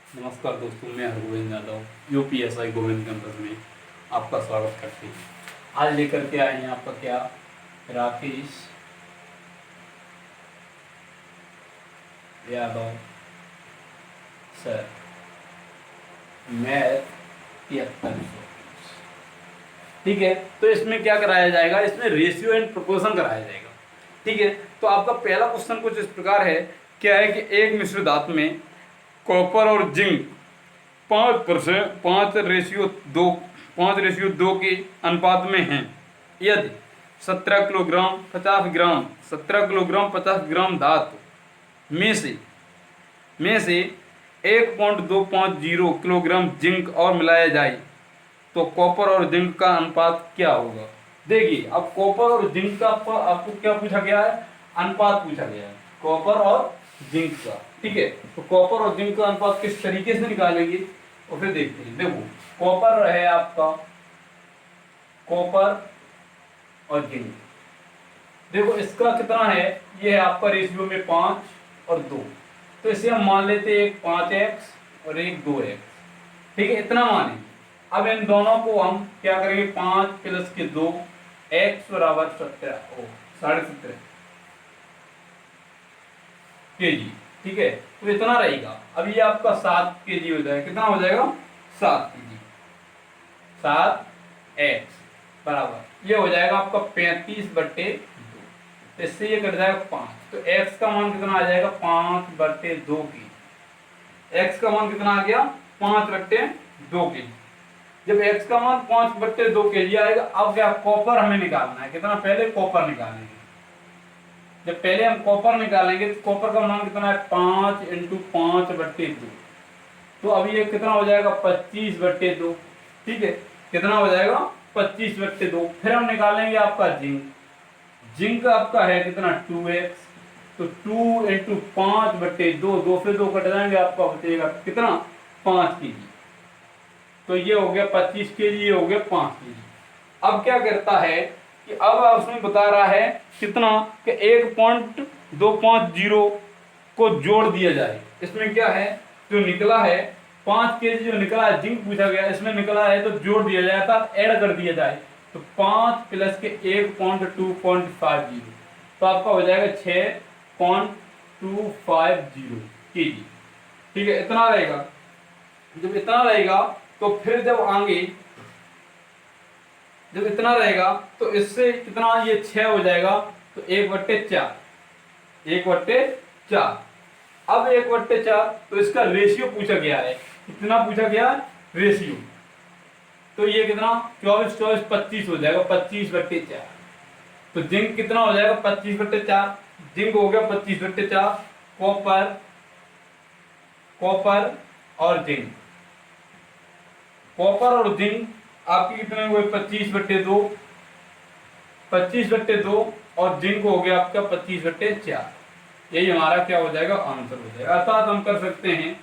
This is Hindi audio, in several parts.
नमस्कार दोस्तों, मैं हरगोविंद यादव यूपीएसआई गोविंद कैंपस में आपका स्वागत करते हैं। आज लेकर के आए हैं आपका क्या राकेश यादव सर मैथ 7300। ठीक है, तो इसमें क्या कराया जाएगा, इसमें रेशियो एंड प्रोपोर्शन कराया जाएगा। ठीक है, तो आपका पहला क्वेश्चन कुछ इस प्रकार है, क्या है कि एक मिश्र धातु में कॉपर और जिंक 5% 5:2 के अनुपात में हैं। यदि 17 किलोग्राम 50 ग्राम 17 किलोग्राम 50 ग्राम धातु में से 1.250 किलोग्राम जिंक और मिलाया जाए तो कॉपर और जिंक का अनुपात क्या होगा। देखिए, अब कॉपर और जिंक का आपको क्या पूछा गया है, अनुपात पूछा गया है, कॉपर और जिंक का। ठीक है, तो कॉपर और जिंक का अनुपात किस तरीके से निकालेंगे और फिर देखते हैं। देखो, कॉपर है आपका, कॉपर और जिंक, देखो इसका कितना है, ये है आपका रेशियो में 5 और 2, तो इसे हम मान लेते हैं एक 5x और एक 2x। ठीक है, इतना माने। अब इन दोनों को हम क्या करेंगे, 5 + 2 x बराबर 17.5 kg। ठीक है, तो इतना रहेगा। अब ये आपका 7 kg हो जाएगा, कितना हो जाएगा 7 kg, 7x बराबर ये हो जाएगा आपका 35/2। तो इससे ये कट जाएगा 5, तो x का मान कितना आ जाएगा 5/2 की। x का मान कितना आ गया 5/2 की। जब x का मान 5/2 kg आएगा, अब क्या कॉपर हमें निकालना है, कितना, पहले कॉपर निकालेंगे। जब पहले हम कॉपर निकालेंगे तो कॉपर का मान कितना है 5 × 5/2, तो अब ये कितना हो जाएगा 25/2। ठीक है, कितना हो जाएगा 25/2। फिर हम निकालेंगे आपका जिंक, जिंक आपका है कितना 2x, तो 2 × 5/2, 2 से 2 कट जाएंगे, आपका बचेगा कितना 5 kg। तो ये हो गया 25 kg, ये हो गया 5 kg। अब क्या करता है कि अब उसमें बता रहा है कितना कि 1.250 को जोड़ दिया जाए। इसमें क्या है, जो निकला है 5 kg जो निकला है, जिंक पूछा गया, इसमें निकला है तो जोड़ दिया जाए, अर्थात ऐड कर दिया जाए। तो 5 + 1.250, तो आपका हो जाएगा 6.250 kg। ठीक है, इतना रहेगा। जब इतना रहेगा तो फिर जब इतना रहेगा तो इससे कितना, ये 6 हो जाएगा, तो 1/4, 1/4। अब 1/4, तो इसका रेशियो पूछा गया है, कितना पूछा गया रेशियो, तो ये कितना 24 24 25 हो जाएगा, 25/4। तो जिंक कितना हो जाएगा 25/4, जिंक हो गया 25/4। कॉपर और जिंक, कॉपर और जिंक आपकी कितने हुए 25/2, 25/2, और जिंक हो गया आपका 25/4। यही हमारा क्या हो जाएगा, आंसर हो जाएगा। अर्थात हम कर सकते हैं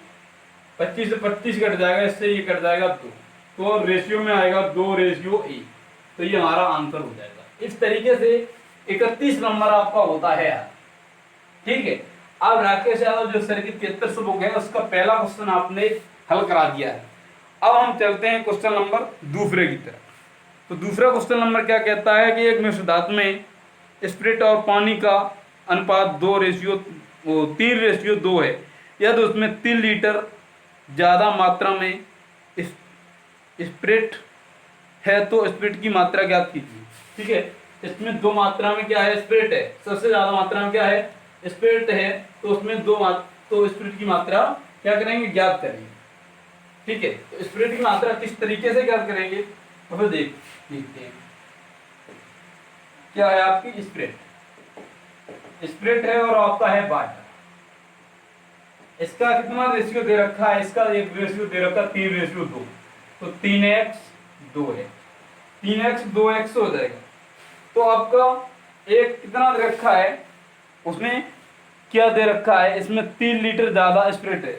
25 से 25 कट जाएगा, इससे ये कट जाएगा 2, तो रेशियो में आएगा 2:1, तो ये हमारा आंसर हो जाएगा। इस तरीके से 31 नंबर आपका होता है यार। ठीक है, अब राकेश यादव जो सर की 7300 बुक है, उसका पहला क्वेश्चन आपने हल करा दिया है। अब हम चलते हैं क्वेश्चन नंबर दूसरे की तरफ। तो दूसरा क्वेश्चन नंबर क्या कहता है कि एक मिश्र धातु में स्पिरिट और पानी का अनुपात 3:2 है। यदि उसमें 3 लीटर ज़्यादा मात्रा में स्पिरिट है तो स्पिरिट की मात्रा ज्ञात कीजिए। ठीक है, इसमें 2 मात्रा में क्या है, स्पिरिट है, सबसे ज़्यादा मात्रा में क्या है, स्पिरिट है, तो उसमें तो स्पिरिट की मात्रा क्या करेंगे, ज्ञात करेंगे। ठीक है, तो स्पिरिट की मात्रा किस तरीके से ज्ञात करेंगे, तो फिर देखते हैं। क्या है आपकी स्पिरिट है और आपका है वाटर। इसका कितना रेशियो दे रखा है, इसका एक रेशियो दे रखा है 3:2, तो 3x 2 है, 3x 2x हो जाएगा। तो आपका एक कितना दे रखा है, उसमें क्या दे रखा है, इसमें 3 लीटर ज्यादा स्पिरिट है,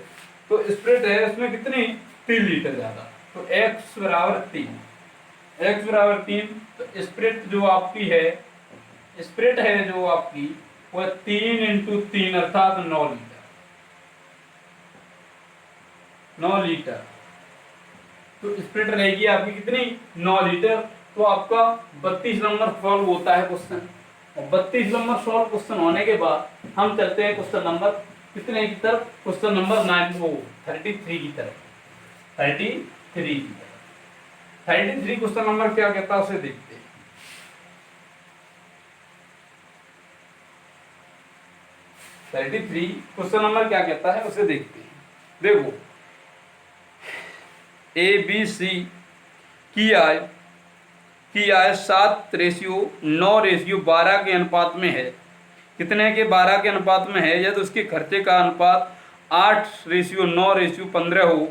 तो स्पिरिट है उसमें कितनी 3 लीटर ज्यादा, तो x बराबर 3, तो स्पिरिट जो आपकी है, स्पिरिट है जो आपकी वह 3 × 3 अर्थात 9 लीटर। 9 लीटर। तो स्प्रिट रहेगी आपकी कितनी, 9 लीटर। तो आपका 32 नंबर सॉल्व होता है क्वेश्चन। और 32 नंबर सॉल्व क्वेश्चन होने के बाद हम चलते हैं क्वेश्चन नंबर कितने की तरफ, क्वेश्चन नंबर 33 की तरफ। 33 की तरफ। 33 क्वेश्चन नंबर क्या कहता है उसे देखते हैं। 33 क्वेश्चन नंबर क्या कहता है उसे देखते हैं। देखो, ABC की आय 7:9:12 के अनुपात में है। कितने के, 12 के अनुपात में है। यदि उसके खर्चे का अनुपात 8:9:15 हो।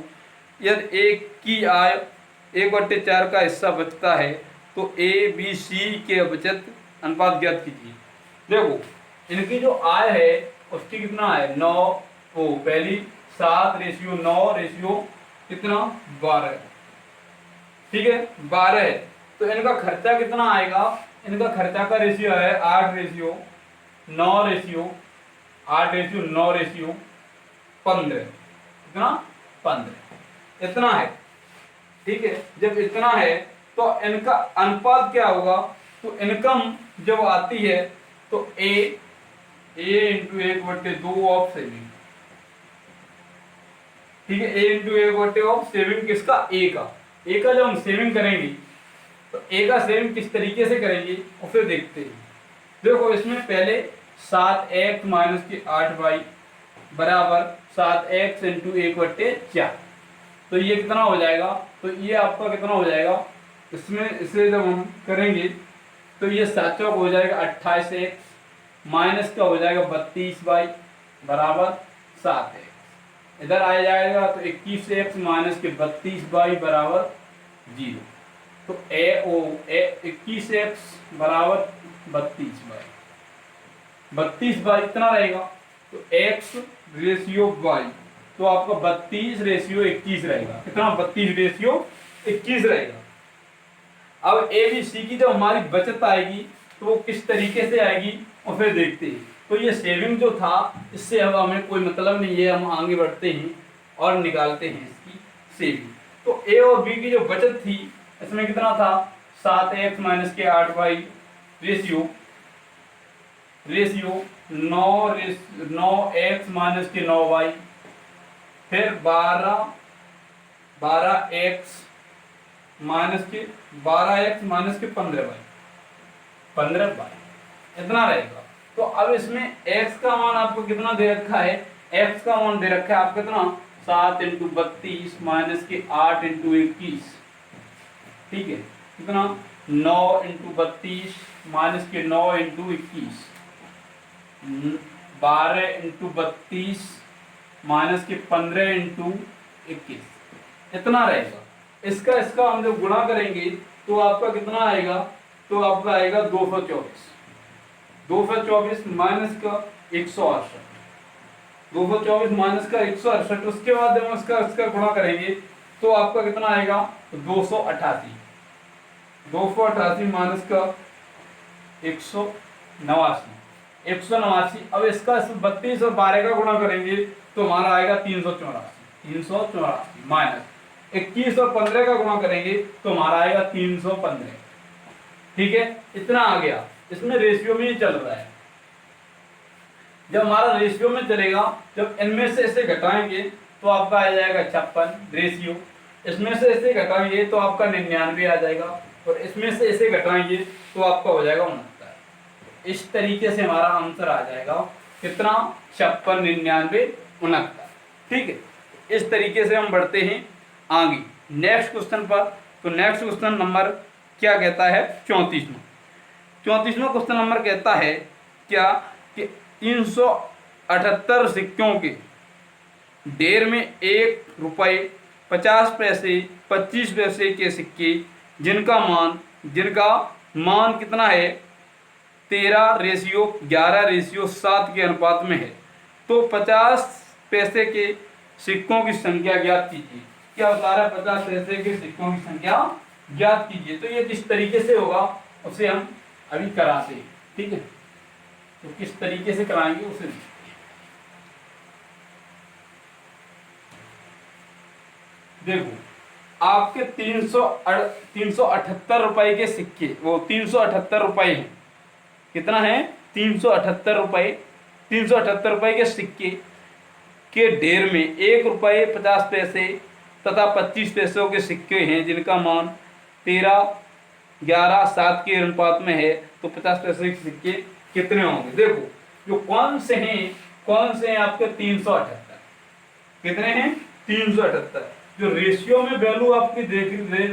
यदि एक की आय 1/4 का हिस्सा बचता है तो ABC के बचत अनुपात ज्ञात कीजिए। देखो, इनकी जो आय है उसकी कितना है, 9, वो पहली 7:9 कितना, 12। ठीक है, 12 है। तो इनका खर्चा कितना आएगा, इनका खर्चा का रेशियो है 8:9:15। कितना, 15, इतना है। ठीक है, जब इतना है तो इनका अनुपात क्या होगा, तो इनकम जब आती है तो A इंटू 1/2 ऑफ सेविंग। ठीक है, A इंटू 1/2 ऑफ सेविंग किसका, A का। A का जब हम सेविंग करेंगे तो A का सेविंग किस तरीके से करेंगे उसे देखते हैं। देखो, इसमें पहले 7x माइनस के 8y बराबर 7x इंटू 1/4। तो ये कितना हो जाएगा, तो ये आपका कितना हो जाएगा, इसमें इसे जब हम करेंगे तो ये 7 चौक हो जाएगा 28x माइनस का हो जाएगा 32y बराबर 7x। इधर आ जाएगा तो 21x माइनस के 32y बराबर 0। तो 21x बराबर 32y इतना रहेगा। तो x रेशियो y, तो आपका 32:21 रहेगा। कितना, 32:21 रहेगा। अब ABC की जब हमारी बचत आएगी तो वो किस तरीके से आएगी और फिर देखते हैं। तो ये सेविंग जो था इससे अब हमें कोई मतलब नहीं है, हम आगे बढ़ते हैं और निकालते हैं इसकी सेविंग। तो A और B की जो बचत थी इसमें कितना था, 7x माइनस के 8y रेशियो 9x माइनस के 9y, फिर 12x माइनस के 15y इतना रहेगा। तो अब इसमें x का मान आपको कितना दे रखा है, x का मान दे रखा है आपको कितना, 7 इंटू 32 माइनस के 8 इंटू 21। ठीक है, कितना, 9 इंटू 32 माइनस के 9 इंटू 21, 12 इंटू 32 माइनस के 15 इंटू 21 इतना रहेगा। इसका हम जब गुणा करेंगे तो आपका कितना आएगा, तो आपका आएगा 224 माइनस का 168, 224 माइनस का 168। उसके बाद हम इसका गुणा करेंगे तो आपका कितना आएगा, 288 माइनस का 189। अब इसका 32 और 12 का गुणा करेंगे तो हमारा आएगा 384 माइनस 21 और 15 का गुणा करेंगे तो हमारा आएगा 315। ठीक है, इतना आ गया। इसमें रेशियो में ही चल रहा है। जब हमारा रेशियो में चलेगा, जब इनमें से इसे घटाएंगे तो आपका आ जाएगा 56 रेशियो, इसमें से इसे घटाएंगे तो आपका 99 आ जाएगा, और इसमें से इसे घटाएंगे तो आपका हो जाएगा 69। इस तरीके से हमारा आंसर आ जाएगा कितना, 56, 99, 69। ठीक है, इस तरीके से हम बढ़ते हैं आगे नेक्स्ट क्वेश्चन पर। तो नेक्स्ट क्वेश्चन नंबर क्या कहता है, 34वां क्वेश्चन नंबर कहता है क्या कि 378 सिक्कों के ढेर में 1 रुपये 50 पैसे 25 पैसे के सिक्के जिनका मान कितना है, 13:11:7 के अनुपात में है, तो 50 पैसे के सिक्कों की संख्या ज्ञात कीजिए। क्या बता रहा है, 50 पैसे के सिक्कों की संख्या ज्ञात कीजिए। तो ये किस तरीके से होगा उसे हम अभी कराते हैं। ठीक है, तो किस तरीके से कराएंगे उसे देखो आपके 378 रुपए के सिक्के, वो 378 रुपए हैं। कितना है? 378 रुपए। 378 रुपए के सिक्के के ढेर में 1 रुपये 50 पैसे तथा 25 पैसों के सिक्के हैं जिनका मान 13, 11, 7 के अनुपात में है। तो 50 पैसे के सिक्के कितने होंगे? देखो जो कौन से हैं आपके 378। कितने हैं? 378। जो रेशियो में वैल्यू आपकी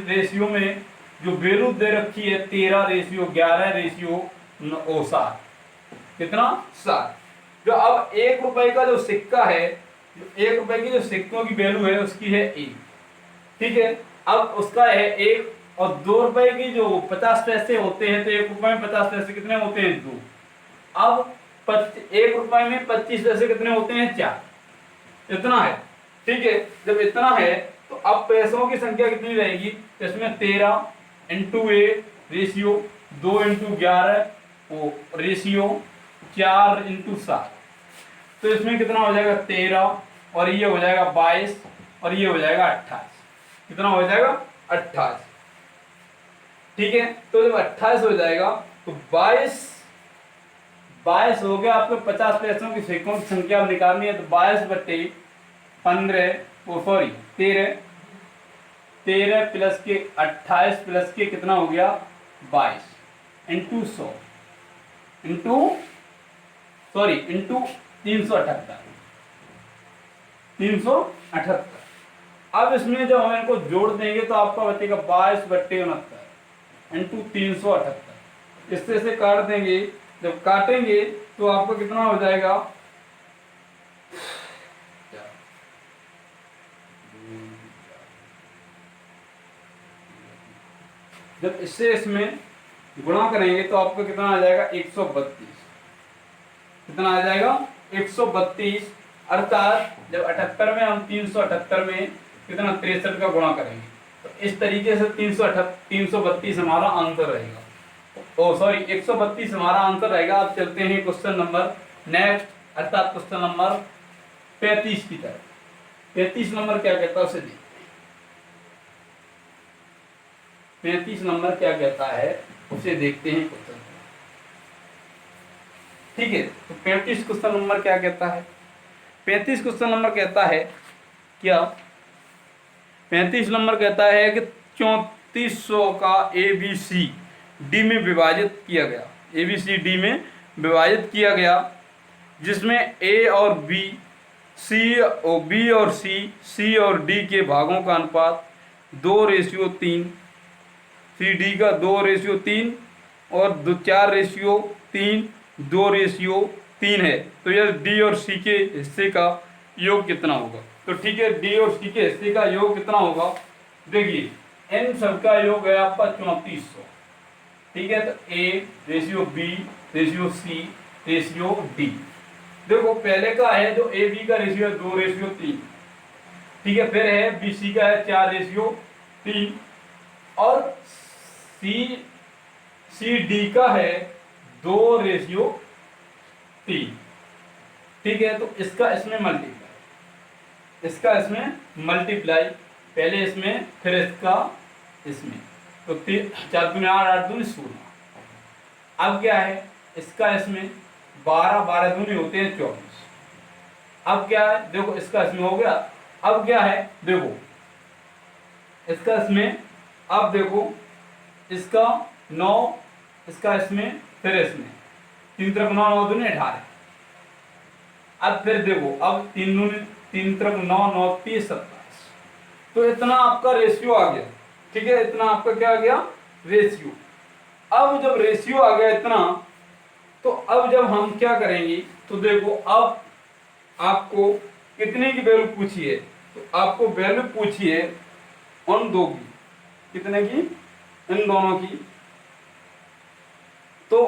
रेशियो में जो वैल्यू दे रखी है 13:11:7। कितना? 7। जो अब 1 रुपए का जो सिक्का है, जो 1 रुपए की जो सिक्कों की वैल्यू है उसकी है 1। ठीक है, अब उसका है 1। और 2 रुपए की जो 50 पैसे होते हैं, तो 1 रुपए में 50 पैसे कितने होते हैं? 2। अब 1 रुपए में 25 पैसे कितने होते हैं? 4। इतना है। ठीक है, जब इतना है तो अब पैसों की संख्या कितनी रहेगी? तो इसमें 13 × 1 रेशियो 2 × 11 वो रेशियो 4 × 7। तो इसमें कितना हो जाएगा? 13, और ये हो जाएगा 22, और ये हो जाएगा 28। कितना हो जाएगा? 28। ठीक है, तो जब 28 हो जाएगा तो 22 हो गया आपको 50 पैसों की सिक्कों की संख्या निकालनी है। तो 22/15 13 प्लस के 28 प्लस के कितना हो गया? 22 इंटू 100 इंटू 378। 378। अब इसमें जब हम इनको जोड़ देंगे तो आपका बचेगा 22/69 इंटू 378। इससे से काट देंगे, जब काटेंगे तो आपको कितना हो जाएगा? जब इससे इसमें गुणा करेंगे तो आपको कितना आ जाएगा? 132। कितना आ जाएगा? 132। अर्थात जब 78 में हम 378 में कितना 63 का गुणा करेंगे तो इस तरीके से 332 हमारा आंसर रहेगा। 132 हमारा आंसर रहेगा। अब चलते हैं क्वेश्चन नंबर नेक्स्ट, अर्थात क्वेश्चन नंबर 35 की तरफ। 35 नंबर क्या कहता है उसे देखते हैं। 35 नंबर क्या कहता है उसे देखते हैं क्वेश्चन। ठीक है, तो 35 क्वेश्चन नंबर क्या कहता है? 35 क्वेश्चन नंबर कहता है क्या? 35 नंबर कहता है कि 3400 का ABCD में विभाजित किया गया। ABCD में विभाजित किया गया जिसमें A और B, B और C और D के भागों का अनुपात 2:3, CD का 2:3 और 4:3, 2:3 है। तो यह D और C के हिस्से का योग कितना होगा? तो ठीक है, D और C के हिस्से का योग कितना होगा? देखिए इन सबका योग है आपका 3400। ठीक है, तो A:B:C:D। देखो पहले का है जो AB का रेशियो है 2:3। ठीक है, फिर है BC का है 4:3 और CD का है 2:3। ठीक है, तो इसका इसमें मल्टीप्लाई, पहले इसमें फिर इसका इसमें, तो 4 दूनी 8, 8 दूनी 16। अब क्या है? इसका इसमें 12, 12 दूनी होते हैं 24। अब क्या है? देखो इसका इसमें हो गया। अब क्या है? देखो इसका इसमें, अब देखो इसका 9, इसका इसमें, फिर इसमें 3 × 9, 9 दूनी 18। अब फिर देखो, अब 3 × 9, 9 30, 27। तो इतना आपका रेशियो आ गया। ठीक है, इतना आपका क्या आ गया? रेशियो। अब जब रेशियो आ गया इतना, तो अब जब हम क्या करेंगे तो देखो अब आपको कितने की वैल्यू पूछी है? तो आपको वैल्यू पूछी है उन दो की। कितने की? इन दोनों की। तो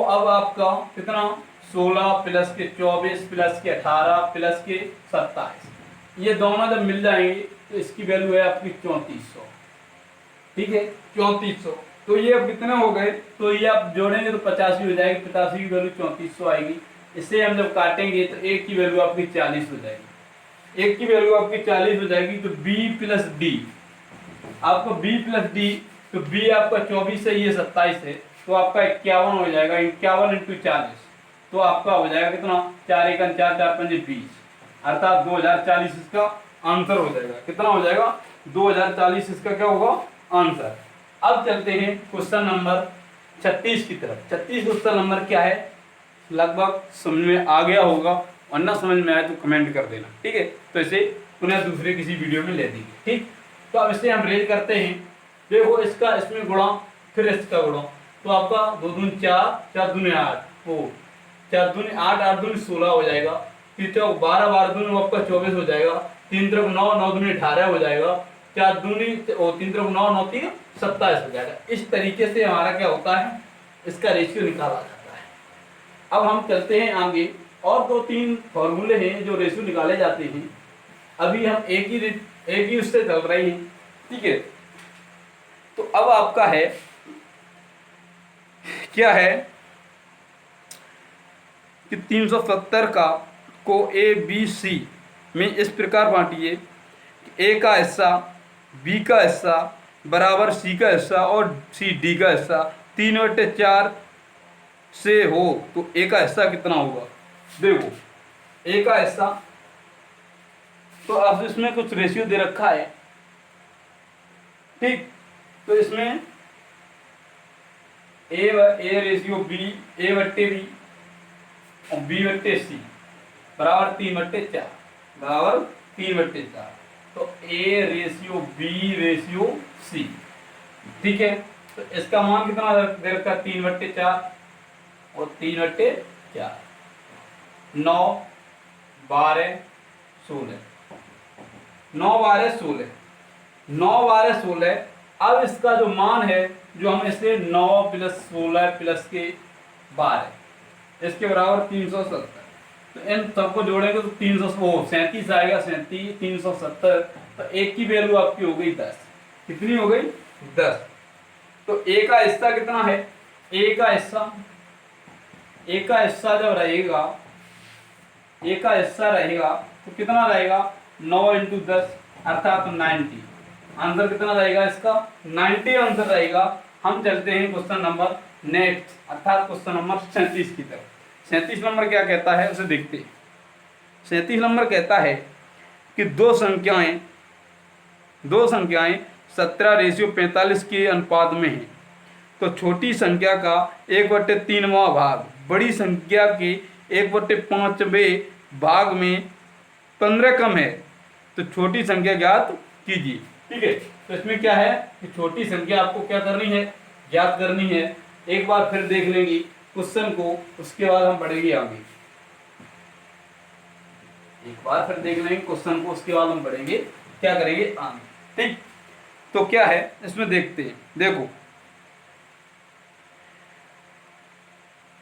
अब आपका कितना? 16 प्लस के 24 प्लस के 18 प्लस के 27, ये दोनों जब मिल जाएंगे तो इसकी वैल्यू है आपकी 3400। ठीक है, 3400। तो ये अब कितने हो गए? तो ये आप जोड़ेंगे तो 85 हो जाएगी। 85 की वैल्यू 3400 आएगी। इसे हम जब काटेंगे तो एक की वैल्यू आपकी 40 हो जाएगी, एक की वैल्यू आपकी 40 हो जाएगी। तो b प्लस डी, आपका b प्लस डी, तो b आपका 24 है, ये 27 है, तो आपका 51 हो जाएगा। 51 इंटू 40, तो आपका हो जाएगा कितना, 4 एकम 4, 4 पंजे 20, अर्थात 2040 इसका आंसर हो जाएगा। कितना हो जाएगा, 2040 इसका क्या होगा, आंसर। अब चलते हैं क्वेश्चन नंबर 36 की तरफ। 36 क्वेश्चन नंबर क्या है, लगभग समझ में आ गया होगा, और ना समझ में आए तो कमेंट कर देना, ठीक है। तो इसे पुनः दूसरे किसी वीडियो में ले देंगे, ठीक। तो अब इसे हम रेज करते हैं। देखो इसका इसमें गुणा, फिर इसका गुणा, तो आपका 2 दूनी 4, 4 दूनी 8, वो 4 दूनी 8, 8 दूनी 16 हो जाएगा। फिर 12, 12 दूनी आपका 24 हो जाएगा। 3 तरफ 9, 9 दूनी 18 हो जाएगा। 4 दूनी 3 तरफ 9, 9 3 27 हो जाएगा। इस तरीके से हमारा क्या होता है, इसका रेशियो निकाला जाता है। अब हम चलते हैं आगे, और 2-3 फॉर्मूले हैं जो रेशियो निकाले जाते हैं। अभी हम एक ही उससे चल रहे हैं, ठीक है। तो अब आपका है क्या है कि 370 का को ए बी सी में इस प्रकार बांटिए, ए का हिस्सा, बी का हिस्सा बराबर सी का हिस्सा और सी डी का हिस्सा 3/4 से हो, तो ए का हिस्सा कितना होगा। देखो ए का हिस्सा, तो अब इसमें कुछ रेशियो दे रखा है, ठीक। तो इसमें ए रेशियो बी, ए बट्टे बी और बी बट्टे सी बराबर 3/4, बराबर 3/4। तो A ratio B ratio C, ठीक है। तो इसका मान कितना दे रखा है, 3/4 और 3/4, 9, 12, 16, 9, 12, 16, 9, 12, 16। अब इसका जो मान है, जो हम इसे 9 प्लस 16 प्लस के 12 इसके बराबर 370, तो इन सबको जोड़ेंगे तो 37 आएगा। 37, 370, तो एक की वैल्यू आपकी हो गई 10। कितनी हो गई, 10। तो ए का हिस्सा कितना है, ए का हिस्सा जब रहेगा, ए का हिस्सा रहेगा तो कितना रहेगा, 9 इंटू 10 अर्थात 90। आंसर कितना रहेगा इसका, 90 आंसर रहेगा। हम चलते हैं क्वेश्चन नंबर नेक्स्ट, अर्थात क्वेश्चन नंबर 37 की तरफ। 37 नंबर क्या कहता है उसे देखते हैं। 37 नंबर कहता है कि दो संख्याएं 17/45 के अनुपात में हैं, तो छोटी संख्या का 1/3वां भाग बड़ी संख्या के 1/5वें भाग में 15 कम है, तो छोटी संख्या ज्ञात कीजिए, ठीक है। तो इसमें क्या है कि छोटी संख्या आपको क्या करनी है, ज्ञात करनी है। एक बार फिर देख लेंगे क्वेश्चन को, उसके बाद हम बढ़ेंगे आगे। एक बार फिर देख लेंगे क्वेश्चन को, उसके बाद हम बढ़ेंगे, क्या करेंगे आगे, ठीक। तो क्या है इसमें देखते हैं। देखो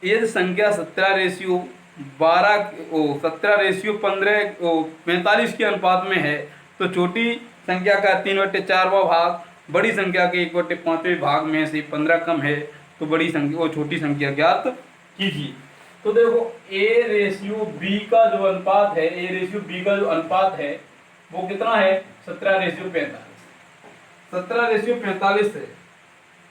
यदि संख्या 17/15 के अनुपात में है, तो छोटी संख्या का 3/4वां भाग बड़ी संख्या के 1/5वें भाग में से 15 कम है, तो बड़ी संख्या और छोटी संख्या ज्ञात कीजिए। तो देखो ए रेशियो बी का जो अनुपात है, ए रेशियो बी का जो अनुपात है वो कितना है, 17/45। 17/45 है,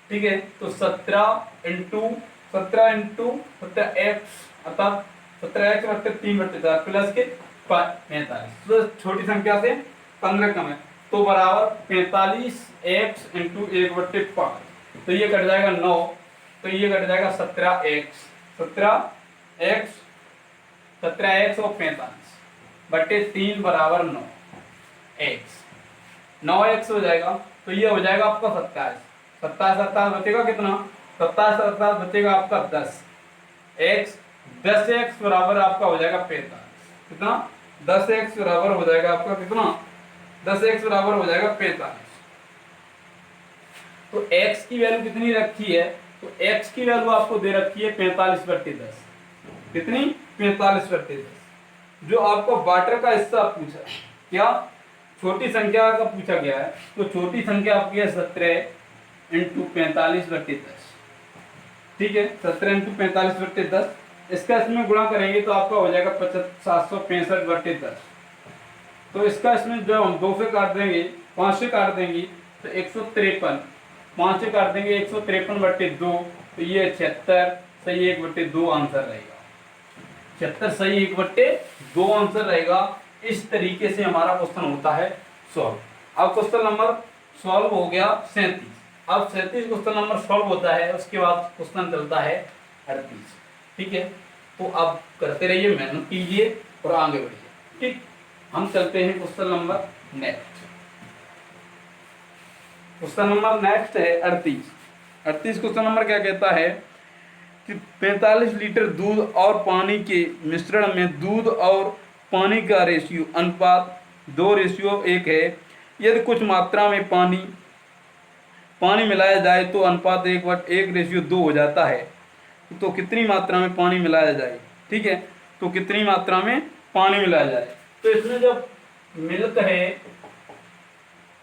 ठीक है। तो 17 इंटू 17x अर्थात 17x/3/4 प्लस के 45, तो छोटी संख्या से 15 कम है, तो बराबर 45x इंटू 1/5, तो ये कट जाएगा 9, तो ये कट जाएगा 17x और 45/3 बराबर 9x हो जाएगा। तो ये हो जाएगा आपका 27 बचेगा कितना, 27 बचेगा आपका 10x बराबर आपका हो जाएगा 45। कितना, 10x बराबर हो जाएगा आपका कितना, 10x बराबर हो जाएगा 45। तो x की वैल्यू कितनी रखी है, तो x की वैल्यू आपको दे रखी है 45/10। कितनी, 45/10। जो आपको वाटर का हिस्सा पूछा, क्या छोटी संख्या का पूछा गया है, तो छोटी संख्या आपकी है 17 इंटू 45/10, ठीक है। 17 इंटू 45/10 इसका इसमें गुणा करेंगे तो आपका हो जाएगा 765/10। तो इसका इसमें जब हम 2 से काट देंगे, 5 से काट देंगे तो 153, 5 से काट देंगे 153/2, तो ये 76 सही 1/2 आंसर रहेगा। 76 सही 1/2 आंसर रहेगा। इस तरीके से हमारा क्वेश्चन होता है सॉल्व। अब क्वेश्चन नंबर सॉल्व हो गया 37। अब 37 क्वेश्चन नंबर सॉल्व होता है, उसके बाद क्वेश्चन चलता है 38। ठीक है, तो अब करते रहिए, मेहनत कीजिए और आगे बढ़िए। ठीक, हम चलते हैं question number next. Question number next है 38। 38 क्वेश्चन नंबर क्या कहता है कि 45 लीटर दूध और पानी के मिश्रण में दूध और पानी का रेशियो अनुपात 2:1 है। यदि कुछ मात्रा में पानी मिलाया जाए तो अनुपात 1:2 हो जाता है। तो कितनी मात्रा में पानी मिलाया जाए? ठीक है, तो कितनी मात्रा में पानी मिलाया जाए? तो इसमें जब मिल्क है,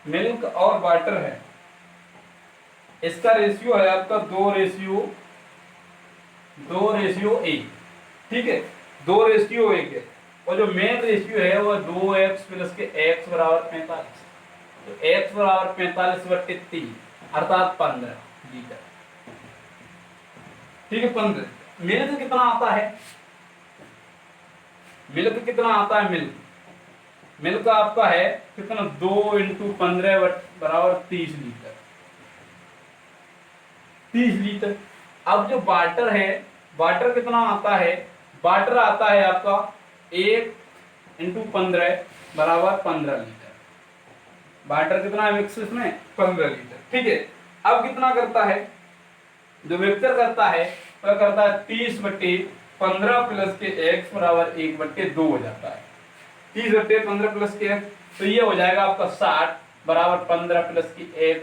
मिल्क और वाटर है, इसका रेशियो है आपका 2:1। ठीक है, 2:1 है। और जो मेन रेशियो है वो 2x प्लस के x बराबर 45। तो x बराबर 45/3 अर्थात 15 लीटर। ठीक है, 15। मिल्क कितना आता है? मिल्क कितना आता है? मिल्क आपका है कितना? 2 × 15 बराबर 30 लीटर। 30 लीटर। अब जो वाटर है, वाटर कितना आता है? वाटर आता है आपका 1 × 15 बराबर 15 लीटर। वाटर कितना है मिक्स इसमें? 15 लीटर। ठीक है, अब कितना करता है? जो मिक्सचर करता है वह करता है 30/15 प्लस के x बराबर 1/2 हो जाता है। 30/15 प्लस के x, तो ये हो जाएगा आपका 60 बराबर 15 प्लस की x,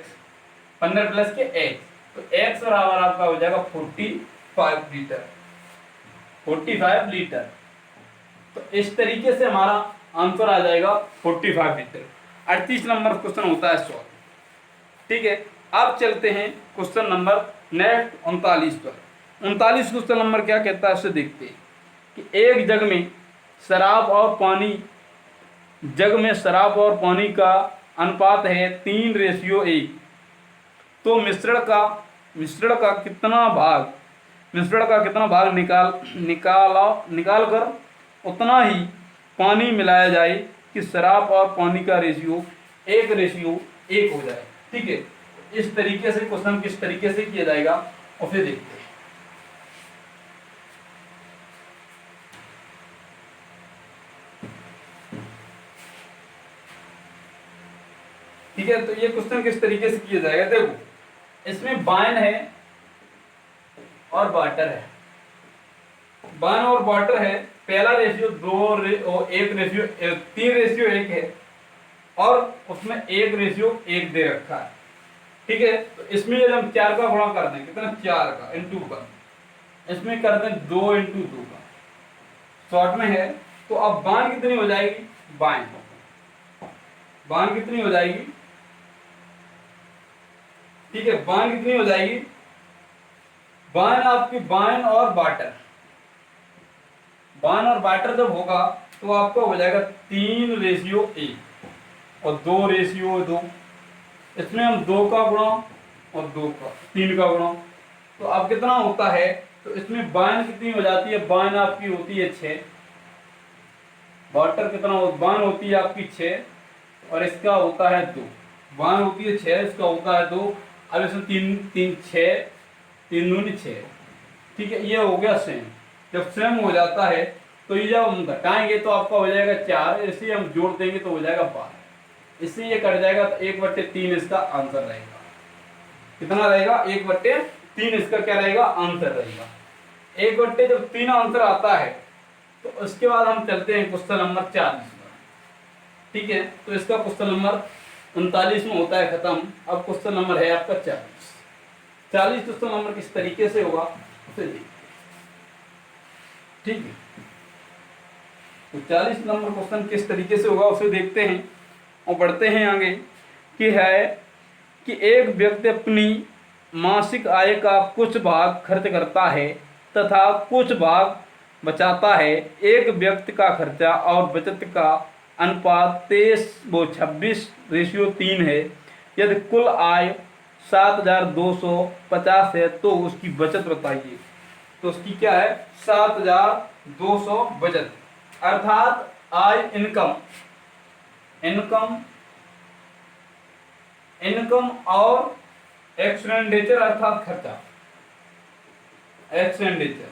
15 प्लस के x, तो x बराबर आपका हो जाएगा 45 लीटर। 45 लीटर। तो इस तरीके से हमारा आंसर आ जाएगा 45 लीटर। 38 नंबर क्वेश्चन होता है सॉल्व। ठीक है, अब चलते हैं क्वेश्चन नंबर नेक्स्ट 39 पर। 39 क्वेश्चन नंबर क्या कहता है उसे देखते हैं कि एक जग में शराब और पानी का अनुपात है 3:1। तो मिश्रण का कितना भाग निकाल कर उतना ही पानी मिलाया जाए कि शराब और पानी का रेशियो 1:1 हो जाए। ठीक है, इस तरीके से क्वेश्चन किस तरीके से किया जाएगा उसे देखते हैं। ठीक है, तो ये क्वेश्चन किस तरीके से किया जाएगा? देखो, इसमें वाइन है और वाटर है। वाइन और वाटर है, पहला रेशियो 3:1 है और उसमें 1:1 दे रखा है। ठीक है, तो इसमें यदि हम 4 का गुणा कर दें, कितना? 4 का इंटू 1, इसमें कर दें 2 × 2 का, शॉर्ट में है। तो अब वाइन कितनी हो जाएगी? वाइन कितनी हो जाएगी? ठीक है, वाइन कितनी हो जाएगी? वाइन आपकी वाइन और वाटर जब होगा तो आपका हो जाएगा 3:1 और 2:2। इसमें हम 2 का गुणा और 3 का गुणा, तो अब कितना होता है? तो इसमें वाइन कितनी हो जाती है? वाइन आपकी होती है 6, वाटर कितना? वाइन होती है आपकी 6 और इसका होता है 2। वाइन होती है 6, इसका होता है 2। अब इसमें 3 6, 3 दूनी 6। ठीक है, ये हो गया सेम। जब सेम हो जाता है तो ये जब हम घटाएंगे तो आपका हो जाएगा 4, इसे हम जोड़ देंगे तो हो जाएगा 12। इससे ये कट जाएगा, तो 1/3 इसका आंसर रहेगा। कितना रहेगा? 1/3 इसका क्या रहेगा? आंसर रहेगा। 1/3 आंसर आता है। तो उसके बाद हम चलते हैं क्वेश्चन नंबर 40 पर। ठीक है, तो इसका क्वेश्चन नंबर 39 में होता है खत्म। अब क्वेश्चन नंबर है आपका 40 क्वेश्चन नंबर किस तरीके से होगा उसे देखिए। ठीक है, तो 40 नंबर क्वेश्चन किस तरीके से होगा उसे देखते हैं और बढ़ते हैं आगे। कि एक व्यक्ति अपनी मासिक आय का कुछ भाग खर्च करता है तथा कुछ भाग बचाता है। एक व्यक्ति का खर्चा और बचत का अनुपात 26/3 है। यदि कुल आय 7,250 है तो उसकी बचत बताइए। तो उसकी क्या है? 7,200 बचत, अर्थात आय इनकम और एक्सपेंडिचर अर्थात खर्चा, एक्सपेंडिचर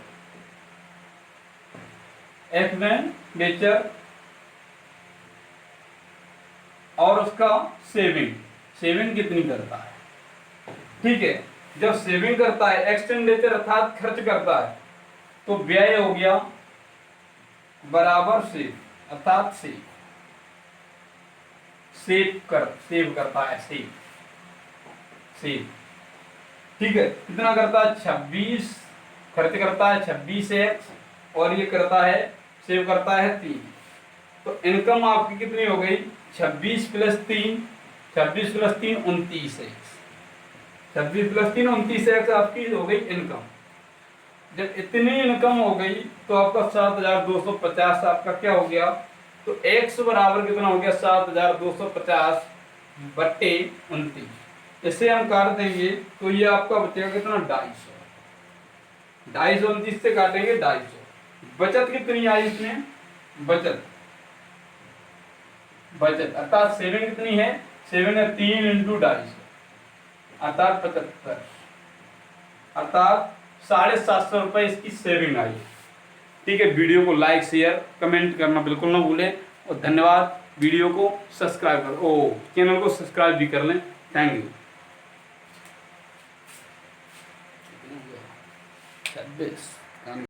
और उसका सेविंग कितनी करता है। ठीक है, जब सेविंग करता है, एक्सपेंडिचर अर्थात खर्च करता है, तो व्यय हो गया बराबर सेव, अर्थात सेव करता है, सेव। ठीक है, कितना करता है? 26 खर्च करता है 26x, और ये करता है सेव करता है 3। तो इनकम आपकी कितनी हो गई? 26 + 3 29x, 26 + 3 29x आपकी हो गई इनकम। जब इतनी इनकम हो गई तो आपका 7,250 आपका क्या हो गया? तो x बराबर कितना हो गया? 7,250 बट्टे 29। इसे हम काट देंगे तो ये आपका बचेगा कितना? 250। 250 से काटेंगे 250। बचत कितनी आई इसमें? बचत अर्थात सेविंग कितनी है? सेविंग है 3 × 250, अर्थात 75, अर्थात 750 रुपए इसकी सेविंग आई। ठीक है, वीडियो को लाइक शेयर कमेंट करना बिल्कुल ना भूलें, और धन्यवाद। वीडियो को सब्सक्राइब चैनल को सब्सक्राइब भी कर लें। Thank you. 26